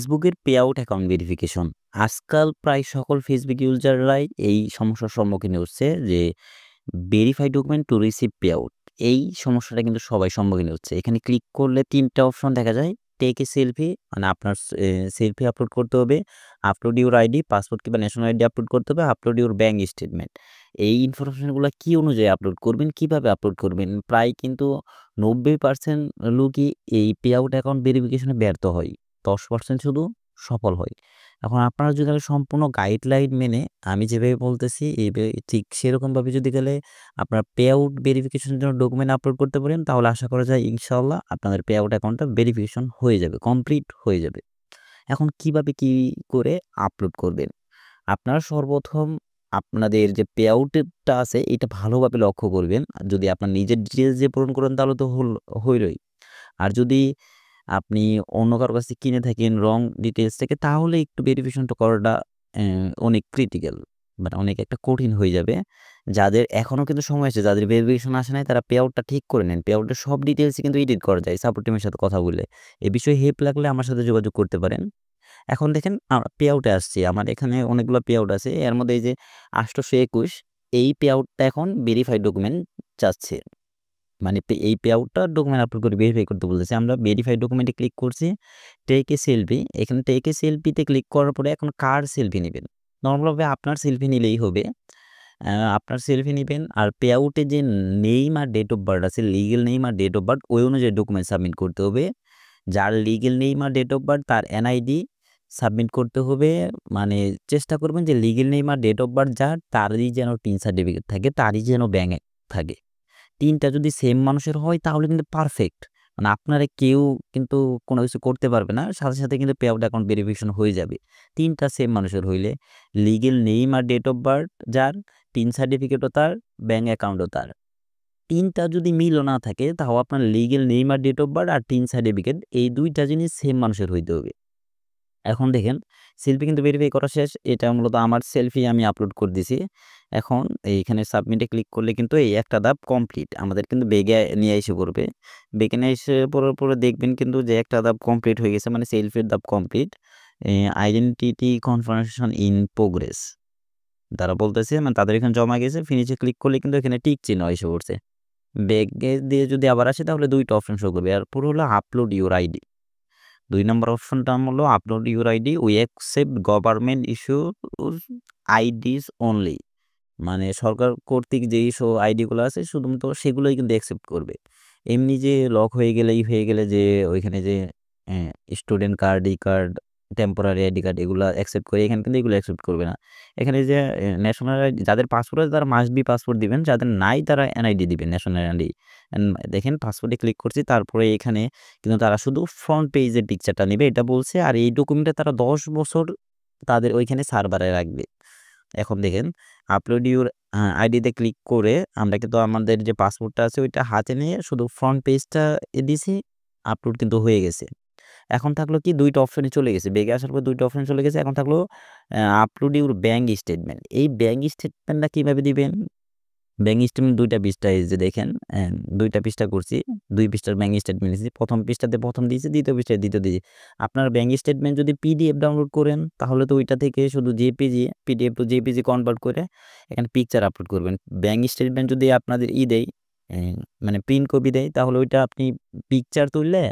ফেসবুকের pay out account verification. আজকাল প্রায় সকল ফেসবুক ইউজাররাই এই সমস্যার সম্মুখীন হচ্ছে যে verify document to receive pay out. এই সমস্যাটা কিন্তু সবাই সম্মুখীন হচ্ছে। এখানে ক্লিক করলে ৩ টা অপশন দেখা যায়। টেক এ সেলফি মানে আপনার সেলফি আপলোড করতে হবে, আপলোড ইউর আইডি, পাসপোর্ট কিংবা ন্যাশনাল আইডি আপলোড করতে হবে, আপলোড ইউর ব্যাংক স্টেটমেন্ট। এই ইনফরমেশনগুলা কি অনুযায়ী আপলোড করবেন, কিভাবে আপলোড করবেন? প্রায় কিন্তু ৯০% লোকই এই পে আউট অ্যাকাউন্ট ভেরিফিকেশনে ব্যর্থ হয়। ১০% শুধু সফল হয়। এখন আপনারা যদি সম্পূর্ণ গাইডলাইন মেনে আমি যেভাবে বলতেছি ঠিক সেরকমভাবে যদি গেলে আপনার পে আউট ভেরিফিকেশনের জন্য ডকুমেন্ট আপলোড করতে পারেন, তাহলে আশা করা যায় ইনশাআল্লাহ আপনাদের পে আউট অ্যাকাউন্টটা ভেরিফিকেশন হয়ে যাবে, কমপ্লিট হয়ে যাবে। এখন কিভাবে কি করে আপলোড করবেন? আপনারা সর্বপ্রথম আপনাদের যে পে আউটেরটা আছে এটা ভালোভাবে লক্ষ্য করবেন। যদি আপনার নিজের ডিটেইলস দিয়ে পূরণ করেন তাহলে তো হইলই। আর যদি আপনি অন্য কারো কাছে কিনে থাকেন রং ডিটেইলস থেকে তাহলে একটু ভেরিফিকেশনটা করাটা অনেক ক্রিটিক্যাল মানে অনেক একটা কঠিন হয়ে যাবে। যাদের এখনো কিন্তু সময় আছে, যাদের ভেরিফিকেশন আসে নাই তারা পে আউটটা ঠিক করে নেন। পে আউটের সব ডিটেইলসই কিন্তু এডিট করা যায় সাপোর্ট টিমের সাথে কথা বলে। এ বিষয়ে হেল্প লাগলে আমার সাথে যোগাযোগ করতে পারেন। এখন দেখেন পে আউটে আসছি। আমার এখানে অনেকগুলো পে আউট আছে। এর মধ্যে এই যে ৮২১ এই পে আউটটা এখন ভেরিফাইড ডকুমেন্ট চাচ্ছে। মানে এই পে আউটটা ডকুমেন্ট আপলোড করে ভেরিফাই করতে বলতেছে। আমরা ভেরিফাই ডকুমেন্টে ক্লিক করছি। Take a selfie. এখানে টেক এ সেলফিতে ক্লিক করার পরে এখন কার সেলফি নিবেন? নরমালভাবে আপনার সেলফি নিলেই হবে। আপনার সেলফি নিবেন আর পে আউটে যে নেম আর ডেট অফ বার্থ আছে, লিগ্যাল নেম আর ডেট অফ বার্থ ওই অনুযায়ী ডকুমেন্ট সাবমিট করতে হবে। যার লিগ্যাল নেম আর ডেট অফ বার্থ তার এনআইডি সাবমিট করতে হবে। মানে চেষ্টা করবেন যে লিগ্যাল নেম আর ডেট অফ বার্থ যার তারই যেন টিন সার্টিফিকেট থাকে, তারই যেন ব্যাংক থাকে। ৩ টা যদি সেম মানুষের হয় তাহলে কিন্তু পারফেক্ট। মানে আপনারা কেউ কিন্তু কোনো কিছু করতে পারবে না। সাথে, সাথে কিন্তু পে আউট অ্যাকাউন্ট ভেরিফিকেশন হয়ে যাবে। ৩ টা সেম মানুষের হইলে লিগ্যাল নেম আর ডেট অফ বার্থ যার, টিন সার্টিফিকেটও তার, ব্যাংক অ্যাকাউন্টও তার। ৩ টা যদি মিলও না থাকে তাও আপনার লিগ্যাল নেম আর ডেট অফ বার্থ আর টিন সার্টিফিকেট এই ২ টা জিনিস সেম মানুষের হইতে হবে। এখন দেখেন সেলফি কিন্তু ভেরিফাই করা শেষ। এটা মূলত আমার সেলফি আমি আপলোড করে দিছি। এখন এইখানে সাবমিটে ক্লিক করলে কিন্তু এই একটা ধাপ কমপ্লিট। আমাদের কিন্তু বেগে নিয়ে এসে পড়বে। বেগে নিয়ে এসে পড়ার পরে দেখবেন কিন্তু যে একটা ধাপ কমপ্লিট হয়ে গেছে মানে সেলফির ধাপ complete. Identity confirmation in progress. তারা বলতেছে মানে তাদের এখানে জমা গেছে। ফিনিশে ক্লিক করলে কিন্তু এখানে টিক চিহ্ন এসে পড়ছে। বেগে দিয়ে যদি আবার আসে তাহলে ২ টা অপশন শো করবে। এরপর হলো আপলোড ইউর আইডি। ২ নম্বর অপশনটা হলো upload your ID we accept government issues IDs only. মানে সরকার কর্তৃক যেই আইডিগুলো আছে শুধুমাত্র সেগুলোই কিন্তু অ্যাকসেপ্ট করবে। এমনি যে লক হয়ে গেলে যে ওইখানে যে student card, e-card, temporary ID card এগুলা অ্যাকসেপ্ট করে এখানে কিন্তু এগুলো অ্যাকসেপ্ট করবে না। এখানে যে ন্যাশনাল আইডি যাদের পাসপোর্ট আছে তারা মাস্ট বি পাসপোর্ট দিবেন, যাদের নাই তারা এনআইডি দিবেন ন্যাশনাল আইডি। দেখেন পাসপোর্টে ক্লিক করছি তারপরে এখানে কিন্তু তারা শুধু ফ্রন্ট পেজের পিকচারটা নিবে এটা বলছে। আর এই ডকুমেন্টটা তারা ১০ বছর তাদের ওইখানে সার্ভারে রাখবে। এখন দেখেন আপলোড ইউর আইডিতে ক্লিক করে আমরা কিন্তু আমাদের যে পাসপোর্টটা আছে ওইটা হাতে নিয়ে শুধু ফ্রন্ট পেজটা দিছি, আপলোড কিন্তু হয়ে গেছে। এখন থাকলো কি ২ টা অপশনে চলে গেছে। বেগে আসার পর ২ টা অপশনে চলে গেছে। এখন থাকলো আপলোড ইউর ব্যাংক স্টেটমেন্ট। এই ব্যাংক স্টেটমেন্টটা কিভাবে দিবেন? ব্যাংক স্টেটমেন্ট ২ টা পৃষ্ঠা এই যে দেখেন ২ টা পৃষ্ঠা করছি। ২ পৃষ্ঠার ব্যাংক স্টেটমেন্ট দিয়েছি। ১ম পৃষ্ঠাতে ১ম দিয়েছি, ২য় পৃষ্ঠায় ২য় দিয়েছি। আপনার ব্যাংক স্টেটমেন্ট যদি পিডিএফ ডাউনলোড করেন তাহলে তো ওইটা থেকে শুধু পিডিএফ টু জেপিজি কনভার্ট করে এখানে পিকচার আপলোড করবেন। ব্যাংক স্টেটমেন্ট যদি আপনাদের দেয় মানে প্রিন্ট কপি দেয় তাহলে ওইটা আপনি পিকচার তুললে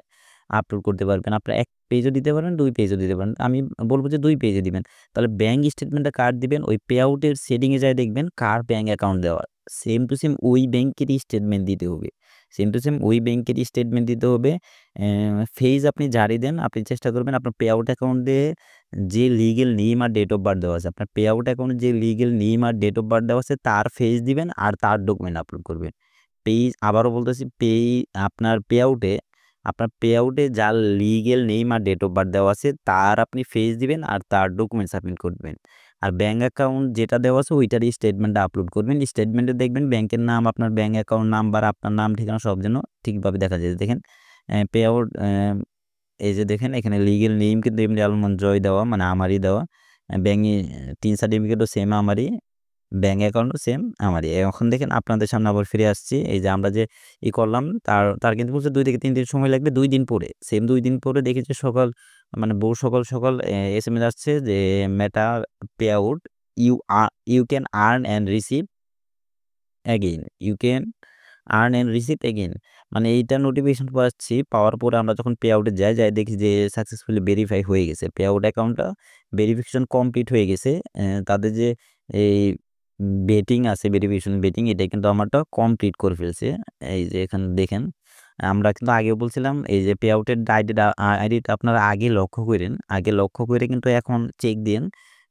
আপলোড করতে পারবেন। আপনার ১ পেজও দিতে পারেন, ২ পেজও দিতে পারেন। আমি বলব যে ২ পেজে দিবেন। তাহলে ব্যাংক স্টেটমেন্টটা কার দিবেন? ওই পে আউটের সেটিং এ যেয়ে দেখবেন কার ব্যাংক অ্যাকাউন্ট দেওয়া। সেম টু সেম ওই ব্যাংকেরই স্টেটমেন্ট দিতে হবে। সেম টু সেম ওই ব্যাংকেরই স্টেটমেন্ট দিতে হবে। ফেজ আপনি যারই দেন, আপনি চেষ্টা করবেন আপনার পে আউট অ্যাকাউন্টে যে লিগ্যাল নেম আর ডেট অফ বার্থ দেওয়া আছে, আপনার পে আউট অ্যাকাউন্টে যে লিগ্যাল নেম আর ডেট অফ বার্থ দেওয়া আছে তার ফেজ দিবেন আর তার ডকুমেন্ট আপলোড করবেন। আবারও বলতেছি আপনার পে আউটে যার লিগ্যাল নেম আর ডেট অফ বার্থ দেওয়া আছে তার আপনি ফেজ দিবেন আর তার ডকুমেন্ট সাবমিট করবেন। আর ব্যাংক অ্যাকাউন্ট যেটা দেওয়া আছে ওইটারই স্টেটমেন্টটা আপলোড করবেন। স্টেটমেন্টে দেখবেন ব্যাংকের নাম, আপনার ব্যাংক অ্যাকাউন্ট নাম্বার, আপনার নাম, ঠিকানা সব যেন ঠিকভাবে দেখা যায়। দেখেন পে আউট এই যে দেখেন এখানে লিগ্যাল নেম কিন্তু এমনি আলমন জয় দেওয়া মানে আমারই দেওয়া। ব্যাংকে ৩ সার্টিফিকেটও সেম আমারই। ব্যাংক অ্যাকাউন্টও সেম আমারই। এখন দেখেন আপনাদের সামনে আবার ফিরে আসছি। এই যে আমরা যে করলাম তার কিন্তু বলছে ২ থেকে ৩ দিন সময় লাগবে ২ দিন পরে। সেম ২ দিন পরে দেখি যে সকাল মানে বহু সকাল এসএমএস আসছে যে Meta payout you can earn and receive again, you can earn and receive again. মানে এইটা নোটিফিকেশন পাচ্ছি, পাওয়ার পরে আমরা যখন পে আউটে যাই দেখি যে সাকসেসফুলি ভেরিফাই হয়ে গেছে। পে আউট অ্যাকাউন্টটা ভেরিফিকেশন কমপ্লিট হয়ে গেছে। তাদের যে এই বেটিং আছে, ভেরিফিকেশন বেটিং, এটা কিন্তু আমারটা কমপ্লিট করে ফেলছে। এই যে এখানে দেখেন, আমরা কিন্তু আগেও বলছিলাম এই যে পে আউটের আইডিটা আপনারা আগে লক্ষ্য করেন। আগে লক্ষ্য করে কিন্তু এখন চেক দিন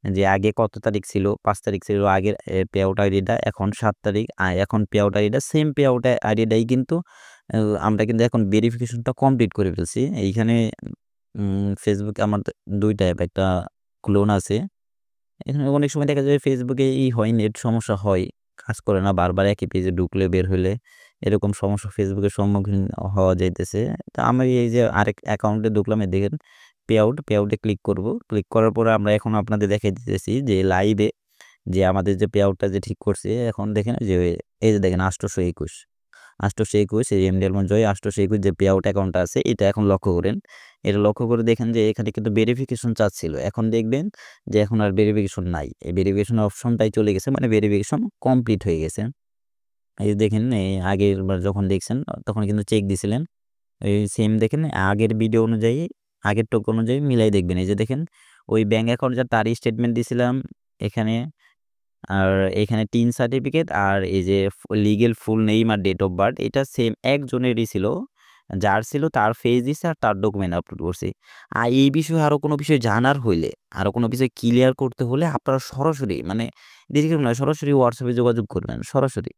যে আগে কত তারিখ ছিল, ৫ তারিখ ছিল আগের পে আউট আইডিটা, এখন ৭ তারিখ। এখন পে আউট আইডিটা সেম পে আউট আইডিটাই কিন্তু আ আমরা কিন্তু এখন ভেরিফিকেশনটা কমপ্লিট করে ফেলছি। এইখানে Facebook আমার ২ টা অ্যাপ, একটা ক্লোন আছে। এখানে অনেক সময় দেখা যায় Facebook এই হয়, নেট সমস্যা হয়। কাজ করে না, বারবার একই পেজে ঢুকলে বের হইলে এরকম সমস্যা Facebook এর সম্মুখীন হওয়া যাইতেছে। তো আমি এই যে আরেক অ্যাকাউন্টে ঢুকলাম, এই দেখেন পে আউটে ক্লিক করব। ক্লিক করার পরে আমরা এখন আপনাদের দেখাই দিতেছি যে লাইভে যে আমাদের যে পে আউটটা যে ঠিক করছে, এখন দেখেন যে এই যে দেখেন ৮২১ ৮২১ এই এমডি জয় ৮২১ যে পে আউট অ্যাকাউন্টটা আছে, এটা এখন লক্ষ্য করেন। এটা লক্ষ্য করে দেখেন যে এখানে কিন্তু ভেরিফিকেশন চাচ্ছিল। এখন দেখবেন যে এখন আর ভেরিফিকেশন নাই। এই ভেরিফিকেশন অপশনটাই চলে গেছে, মানে ভেরিফিকেশন কমপ্লিট হয়ে গেছে। এই যে দেখেন, এই আগেরবার যখন দেখছেন তখন কিন্তু চেক দিছিলেন। এই সেম দেখেন আগের ভিডিও অনুযায়ী, আগের টোক অনুযায়ী মিলাই দেখবেন। এই যে দেখেন ওই ব্যাংক অ্যাকাউন্ট যার তারই স্টেটমেন্ট দিছিলাম এখানে। আর এখানে টিন সার্টিফিকেট আর এই যে লিগ্যাল ফুল নেম আর ডেট অফ বার্থ, এটা সেম একজনেরই ছিল। যার ছিল তার ফেস দিছে আর তার ডকুমেন্ট আপলোড করছি। আর এই বিষয়ে আরো কোনো বিষয় জানার হইলে, আরো কোনো বিষয় ক্লিয়ার করতে হলে আপনারা সরাসরি, মানে ডিরেক্ট নয়, সরাসরি WhatsApp এ যোগাযোগ করবেন, সরাসরি।